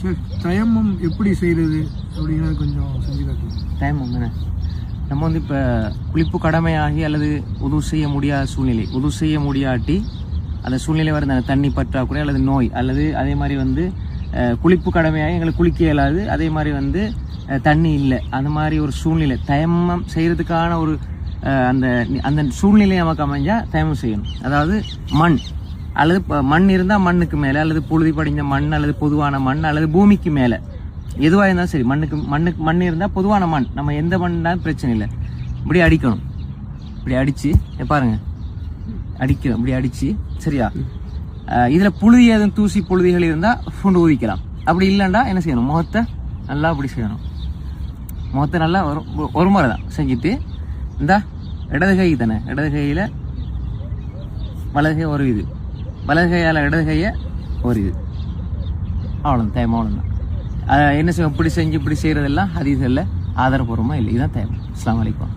Sir தயமம் எப்படி செய்கிறது அப்படின்னா கொஞ்சம் செஞ்சு காட்டுங்க. தயமம் என்ன, நம்ம வந்து இப்போ குளிப்பு கடமையாகி அல்லது உதவு செய்ய முடியாத சூழ்நிலை, உதவு செய்ய முடியாட்டி அந்த சூழ்நிலை வர தண்ணி பற்றாக்குறை அல்லது நோய், அல்லது அதே மாதிரி வந்து குளிப்பு கடமையாகி எங்களுக்கு குளிக்க இயலாது, அதே மாதிரி வந்து தண்ணி இல்லை, அந்த மாதிரி ஒரு சூழ்நிலை தயமம் செய்கிறதுக்கான ஒரு அந்த அந்த சூழ்நிலை நமக்கு அமைஞ்சால் தயமம் செய்யணும். அதாவது மண் அல்லது மண் இருந்தால் மண்ணுக்கு மேலே, அல்லது புழுதி படிஞ்ச மண், அல்லது பொதுவான மண், அல்லது பூமிக்கு மேலே எதுவாக இருந்தாலும் சரி, மண் இருந்தால் பொதுவான மண், நம்ம எந்த மண்ணாலும் பிரச்சனை இல்லை. இப்படி அடிக்கணும், இப்படி அடித்து பாருங்க, அடிக்கணும், இப்படி அடித்து சரியா. இதில் புழுதி எதுவும் தூசி புழுதிகள் இருந்தால் பூண்டு ஊதிக்கலாம். அப்படி இல்லைண்டா என்ன செய்யணும், முகத்தை நல்லா இப்படி செய்யணும். முகத்தை நல்லா ஒரு முறை தான் செஞ்சுட்டு இந்த இடது கை தானே, இடது கையில் வலது கை ஒரு இது, வலது கையால் இடது கையை ஒரு இது, அவ்வளோதான் தயமம், அவ்வளோதான். என்ன செய்வோம், இப்படி செஞ்சு இப்படி செய்கிறதெல்லாம் ஹதீஸில் ஆதாரபூர்வமாக இல்லை. இதுதான் தயமம். அஸ்ஸலாமு அலைக்கும்.